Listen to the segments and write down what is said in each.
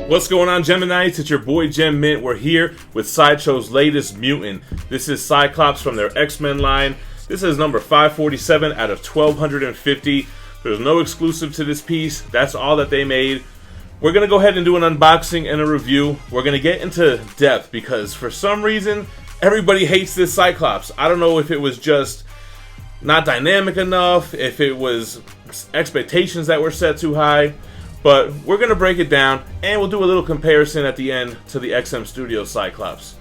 What's going on, Geminites? It's your boy Gem Mint. We're here with Sideshow's latest mutant. This is Cyclops from their X-Men line. This is number 547 out of 1250. There's no exclusive to this piece. That's all that they made. We're going to go ahead and do an unboxing and a review. We're going to get into depth because for some reason, everybody hates this Cyclops. I don't know if it was just not dynamic enough, if it was expectations that were set too high. But we're going to break it down, and we'll do a little comparison at the end to the XM Studios Cyclops.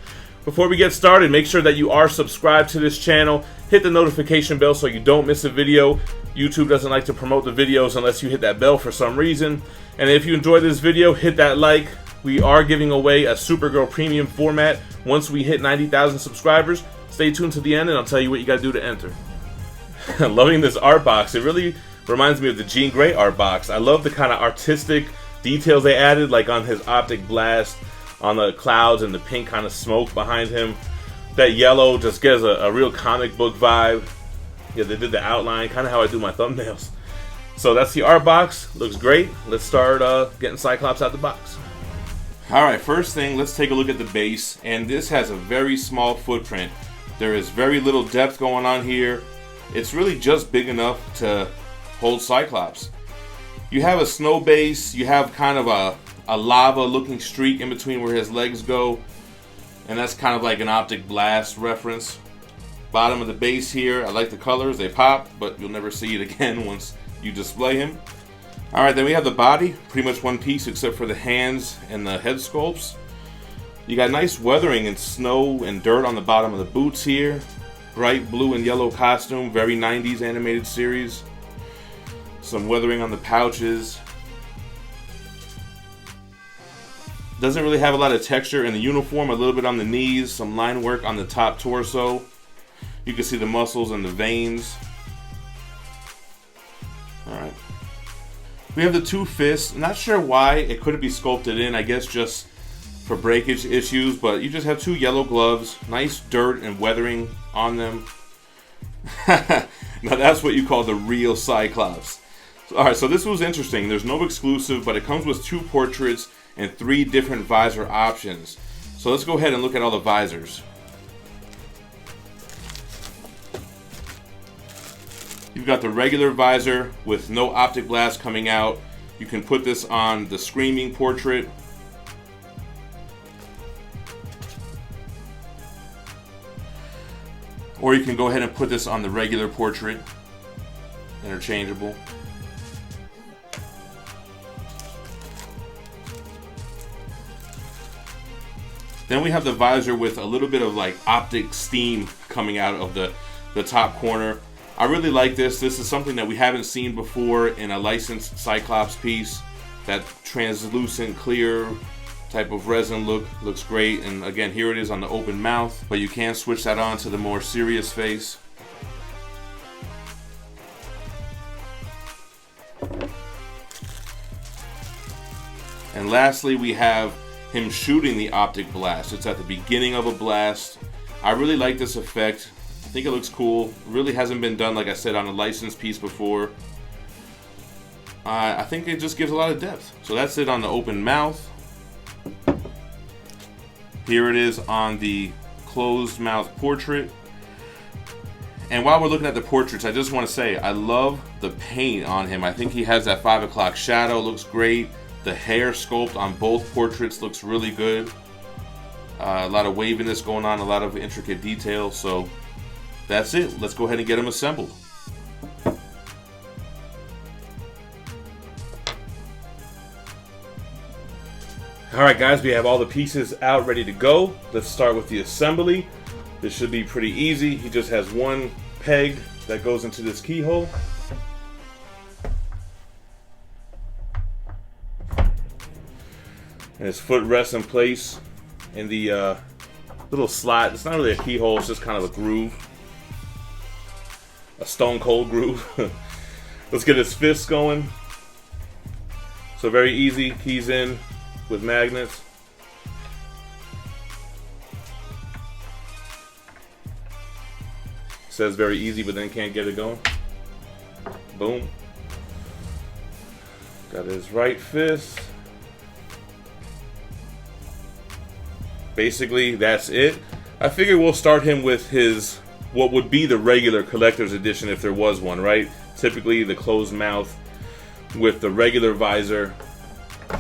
Before we get started, make sure that you are subscribed to this channel. Hit the notification bell so you don't miss a video. YouTube doesn't like to promote the videos unless you hit that bell for some reason. And if you enjoyed this video, hit that like. We are giving away a Supergirl premium format once we hit 90,000 subscribers. Stay tuned to the end, and I'll tell you what you got to do to enter. Loving this art box. It really reminds me of the Jean Grey art box. I love the kind of artistic details they added, like on his optic blast, on the clouds and the pink kind of smoke behind him. That yellow just gives a real comic book vibe. Yeah, they did the outline, kind of how I do my thumbnails. So that's the art box. Looks great. Let's start getting Cyclops out the box. Alright, first thing, let's take a look at the base. And this has a very small footprint. There is very little depth going on here. It's really just big enough to hold Cyclops. You have a snow base, you have kind of a lava looking streak in between where his legs go, and that's kind of like an optic blast reference. Bottom of the base here, I like the colors, they pop, but you'll never see it again once you display him. Alright, then we have the body, pretty much one piece except for the hands and the head sculpts. You got nice weathering and snow and dirt on the bottom of the boots here. Bright blue and yellow costume, very 90s animated series. Some weathering on the pouches. Doesn't really have a lot of texture in the uniform, a little bit on the knees, some line work on the top torso. You can see the muscles and the veins. Alright. We have the two fists. Not sure why it couldn't be sculpted in, I guess just for breakage issues, but you just have two yellow gloves, nice dirt and weathering on them. Now that's what you call the real Cyclops. Alright, so this was interesting. There's no exclusive, but it comes with two portraits and three different visor options. So let's go ahead and look at all the visors. You've got the regular visor with no optic blast coming out. You can put this on the Screaming portrait. Or you can go ahead and put this on the regular portrait. Interchangeable. Then we have the visor with a little bit of like optic steam coming out of the top corner. I really like this. This is something that we haven't seen before in a licensed Cyclops piece. That translucent clear type of resin look looks great. And again, here it is on the open mouth, but you can switch that on to the more serious face. And lastly, we have him shooting the optic blast. It's at the beginning of a blast. I really like this effect. I think it looks cool. Really hasn't been done, like I said, on a licensed piece before. I think it just gives a lot of depth. So that's it on the open mouth. Here it is on the closed mouth portrait. And while we're looking at the portraits, I just want to say I love the paint on him. I think he has that 5 o'clock shadow, looks great. The hair sculpt on both portraits looks really good. A lot of waviness going on, a lot of intricate detail. So that's it. Let's go ahead and get them assembled. Alright guys, we have all the pieces out ready to go. Let's start with the assembly. This should be pretty easy. He just has one peg that goes into this keyhole. And his foot rests in place in the little slot. It's not really a keyhole, it's just kind of a groove. A stone cold groove. Let's get his fists going. So very easy, keys in with magnets. Says very easy, but then can't get it going. Boom. Got his right fist. basically that's it. I figure we'll start him with his, what would be the regular collector's edition if there was one, right? Typically the closed mouth with the regular visor.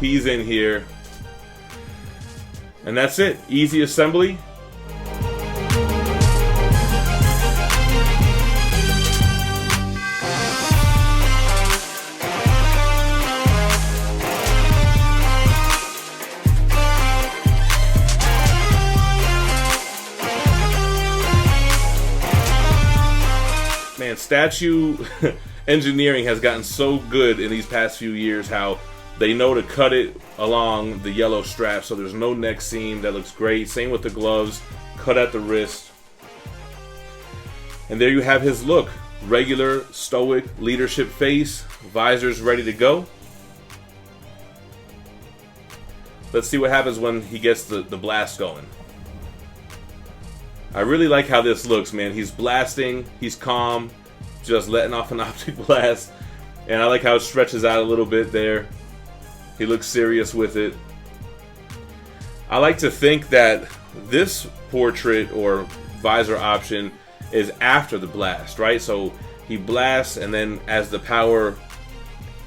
He's in here. And that's it. Easy assembly. Man, statue engineering has gotten so good in these past few years, how they know to cut it along the yellow strap so there's no neck seam. That looks great. Same with the gloves, cut at the wrist. And there you have his look. Regular, stoic, leadership face. Visor's ready to go. Let's see what happens when he gets the blast going. I really like how this looks, man. He's blasting, he's calm, just letting off an optic blast. And I like how it stretches out a little bit there. He looks serious with it. I like to think that this portrait or visor option is after the blast, right? So he blasts, and then as the power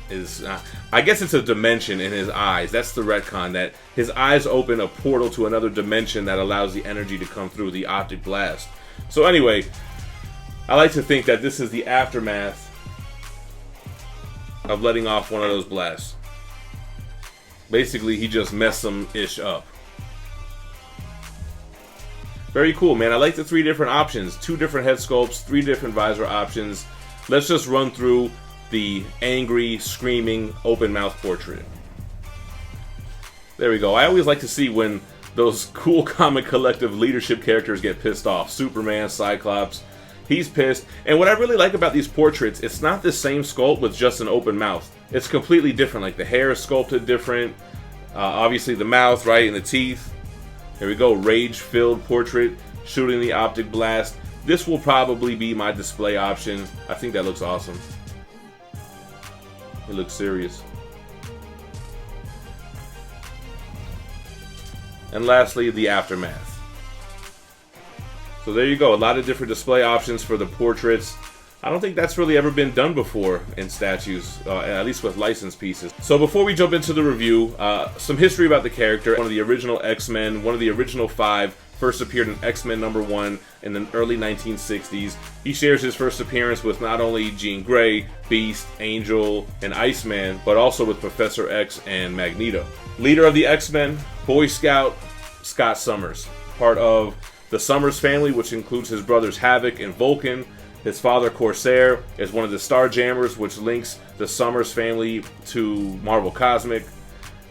is, I guess it's a dimension in his eyes. That's the retcon, that his eyes open a portal to another dimension that allows the energy to come through the optic blast. So anyway, I like to think that this is the aftermath of letting off one of those blasts. Basically, he just messed some-ish up. Very cool, man. I like the 3 different options. 2 different head sculpts, 3 different visor options. Let's just run through the angry, screaming, open mouth portrait. There we go. I always like to see when those cool comic collective leadership characters get pissed off. Superman, Cyclops, he's pissed. And what I really like about these portraits, it's not the same sculpt with just an open mouth. It's completely different. Like the hair is sculpted different. Obviously the mouth, right, and the teeth. Here we go. Rage-filled portrait, shooting the optic blast. This will probably be my display option. I think that looks awesome. It looks serious. And lastly, the aftermath. So there you go. A lot of different display options for the portraits. I don't think that's really ever been done before in statues, at least with licensed pieces. So before we jump into the review, some history about the character. One of the original X-Men, one of the original 5, first appeared in X-Men #1 in the early 1960s. He shares his first appearance with not only Jean Grey, Beast, Angel, and Iceman, but also with Professor X and Magneto. Leader of the X-Men, Boy Scout, Scott Summers. Part of the Summers family, which includes his brothers Havoc and Vulcan. His father, Corsair, is one of the Starjammers, which links the Summers family to Marvel Cosmic,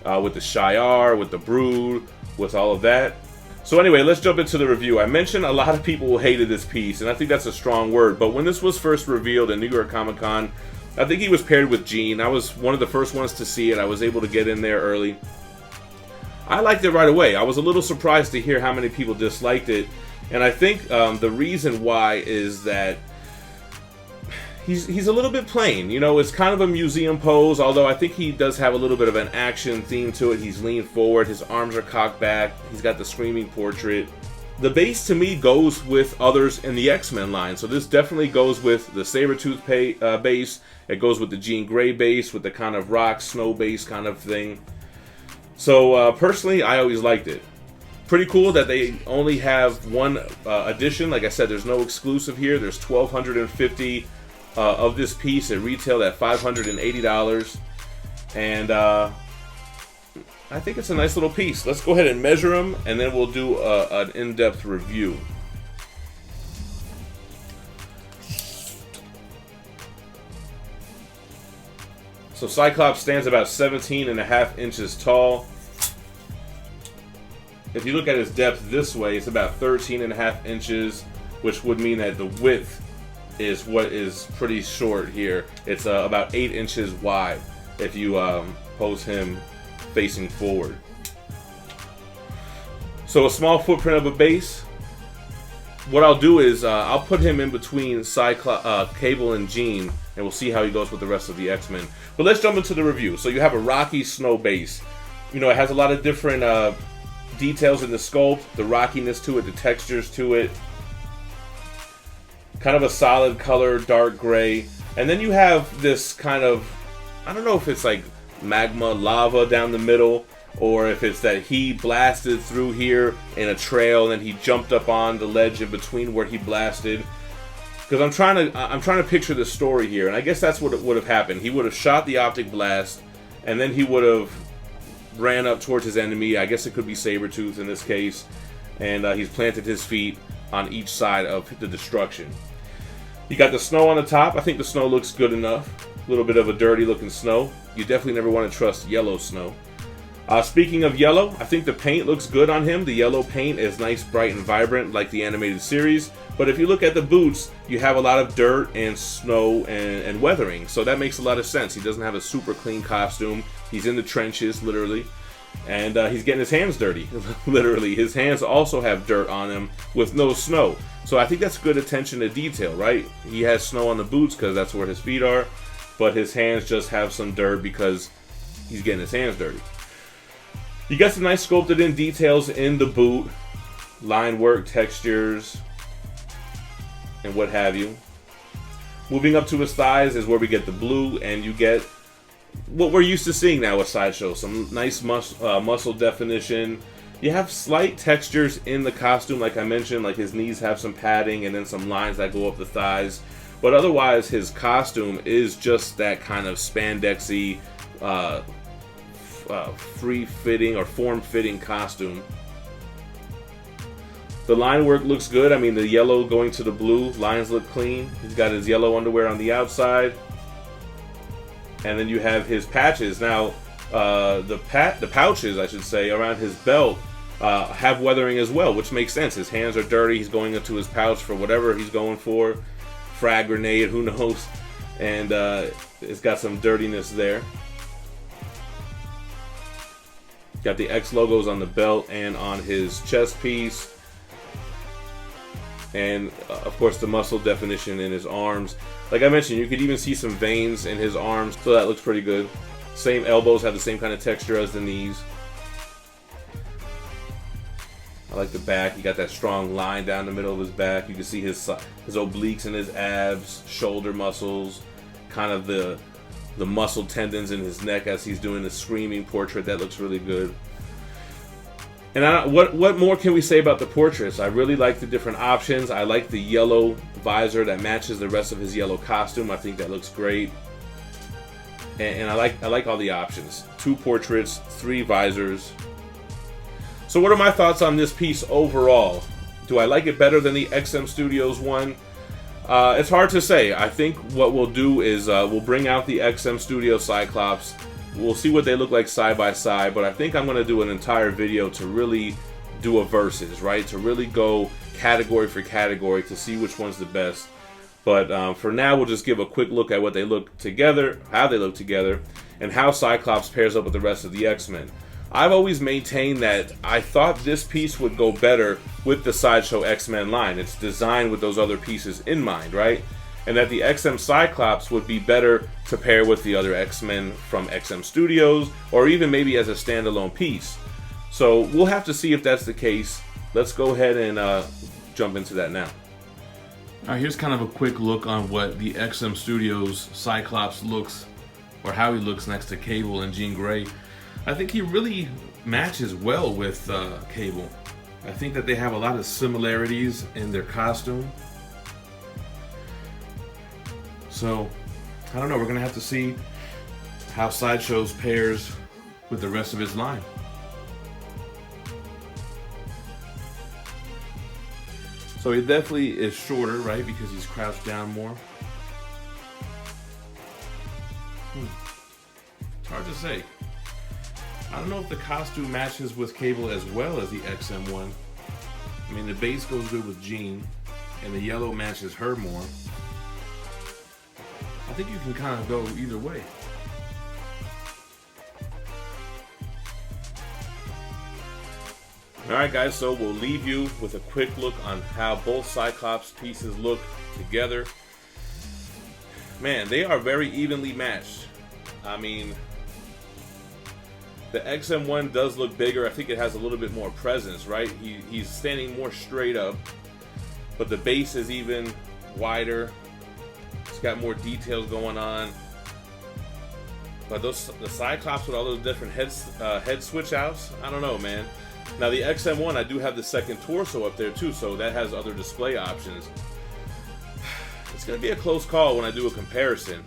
with the Shi'ar, with the Brood, with all of that. So anyway, let's jump into the review. I mentioned a lot of people hated this piece, and I think that's a strong word, but when this was first revealed at New York Comic Con, I think he was paired with Jean. I was one of the first ones to see it. I was able to get in there early. I liked it right away. I was a little surprised to hear how many people disliked it, and I think the reason why is that he's a little bit plain. You know, it's kind of a museum pose, although I think he does have a little bit of an action theme to it. He's leaned forward, his arms are cocked back, he's got the screaming portrait. The base to me goes with others in the X-Men line, so this definitely goes with the Sabretooth base, it goes with the Jean Grey base, with the kind of rock, snow base kind of thing. So personally, I always liked it. Pretty cool that they only have one edition. Like I said, there's no exclusive here. There's 1,250 of this piece. It retailed at $580, and I think it's a nice little piece. Let's go ahead and measure them, and then we'll do an in-depth review. So Cyclops stands about 17.5 inches tall. If you look at his depth this way, it's about 13.5 inches, which would mean that the width is what is pretty short here. It's about 8 inches wide if you pose him facing forward. So a small footprint of a base. What I'll do is I'll put him in between Cable and Jean, and we'll see how he goes with the rest of the X-Men. But let's jump into the review. So you have a rocky snow base. You know, it has a lot of different details in the sculpt, the rockiness to it, the textures to it. Kind of a solid color, dark gray. And then you have this kind of, I don't know if it's like magma lava down the middle, or if it's that he blasted through here in a trail and then he jumped up on the ledge in between where he blasted. Because I'm trying to picture the story here, and I guess that's what would have happened. He would have shot the optic blast, and then he would have ran up towards his enemy. I guess it could be Sabretooth in this case, and he's planted his feet on each side of the destruction. You got the snow on the top. I think the snow looks good enough. A little bit of a dirty looking snow. You definitely never want to trust yellow snow. Speaking of yellow, I think the paint looks good on him. The yellow paint is nice, bright, and vibrant like the animated series. But if you look at the boots, you have a lot of dirt and snow and weathering. So that makes a lot of sense. He doesn't have a super clean costume. He's in the trenches, literally. And he's getting his hands dirty, literally. His hands also have dirt on him with no snow. So I think that's good attention to detail, right? He has snow on the boots because that's where his feet are. But his hands just have some dirt because he's getting his hands dirty. You got some nice sculpted in details in the boot, line work, textures, and what have you. Moving up to his thighs is where we get the blue, and you get what we're used to seeing now with Sideshow. Some nice muscle definition. You have slight textures in the costume, like I mentioned, like his knees have some padding and then some lines that go up the thighs. But otherwise, his costume is just that kind of spandexy, free-fitting or form-fitting costume. The line work looks good. I mean, the yellow going to the blue, lines look clean. He's got his yellow underwear on the outside. And then you have his patches. Now, the pouches, I should say, around his belt have weathering as well, which makes sense. His hands are dirty. He's going into his pouch for whatever he's going for. Frag grenade, who knows? And it's got some dirtiness there. Got the X logos on the belt and on his chest piece. And of course the muscle definition in his arms. Like I mentioned, you could even see some veins in his arms, so that looks pretty good. Same elbows have the same kind of texture as the knees. I like the back. You got that strong line down the middle of his back. You can see his obliques and his abs, shoulder muscles, kind of the muscle tendons in his neck as he's doing the screaming portrait. That looks really good. And what more can we say about the portraits? I really like the different options. I like the yellow visor that matches the rest of his yellow costume. I think that looks great. And I like all the options. 2 portraits, 3 visors. So what are my thoughts on this piece overall? Do I like it better than the XM Studios one? It's hard to say. I think what we'll do is we'll bring out the XM Studio Cyclops. We'll see what they look like side by side, but I think I'm going to do an entire video to really do a versus, right? To really go category for category to see which one's the best. But for now, we'll just give a quick look at what they look together, how they look together, and how Cyclops pairs up with the rest of the X-Men. I've always maintained that I thought this piece would go better with the Sideshow X-Men line. It's designed with those other pieces in mind, right? And that the XM Cyclops would be better to pair with the other X-Men from XM Studios, or even maybe as a standalone piece. So we'll have to see if that's the case. Let's go ahead and jump into that now. Alright, here's kind of a quick look on what the XM Studios Cyclops looks, or how he looks next to Cable and Jean Grey. I think he really matches well with Cable. I think that they have a lot of similarities in their costume. So, I don't know, we're going to have to see how Sideshow's pairs with the rest of his line. So he definitely is shorter, right, because he's crouched down more. It's hard to say. I don't know if the costume matches with Cable as well as the XM one. I mean, the base goes good with Jean, and the yellow matches her more. I think you can kind of go either way. Alright guys, so we'll leave you with a quick look on how both Cyclops pieces look together. Man, they are very evenly matched. I mean, The XM1 does look bigger. I think it has a little bit more presence, right? He's standing more straight up, but the base is even wider. It's got more details going on. But the Cyclops with all those different head switch outs, I don't know, man. Now the XM1, I do have the second torso up there too, so that has other display options. It's going to be a close call when I do a comparison.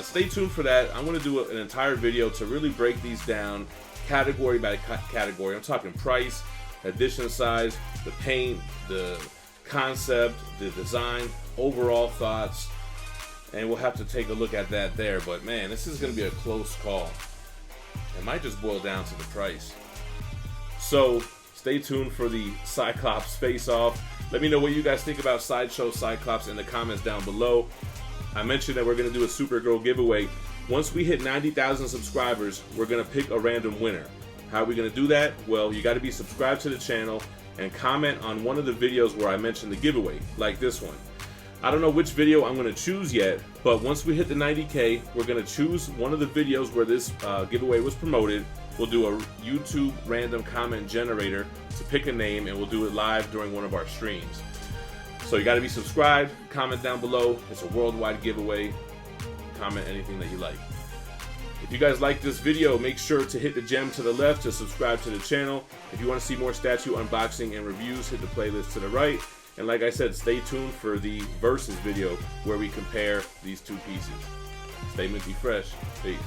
Stay tuned for that. I'm going to do an entire video to really break these down category by category. I'm talking price, edition size, the paint, the concept, the design, overall thoughts, and we'll have to take a look at that there. But man, this is going to be a close call. It might just boil down to the price. So stay tuned for the Cyclops face-off. Let me know what you guys think about Sideshow Cyclops in the comments down below. I mentioned that we're going to do a Supergirl giveaway. Once we hit 90,000 subscribers, we're going to pick a random winner. How are we going to do that? Well, you got to be subscribed to the channel and comment on one of the videos where I mentioned the giveaway, like this one. I don't know which video I'm going to choose yet, but once we hit the 90K, we're going to choose one of the videos where this giveaway was promoted. We'll do a YouTube random comment generator to pick a name, and we'll do it live during one of our streams. So you got to be subscribed, comment down below. It's a worldwide giveaway. Comment anything that you like. If you guys like this video, make sure to hit the gem to the left to subscribe to the channel. If you want to see more statue unboxing and reviews, hit the playlist to the right. And like I said, stay tuned for the Versus video where we compare these two pieces. Stay minty fresh. Peace.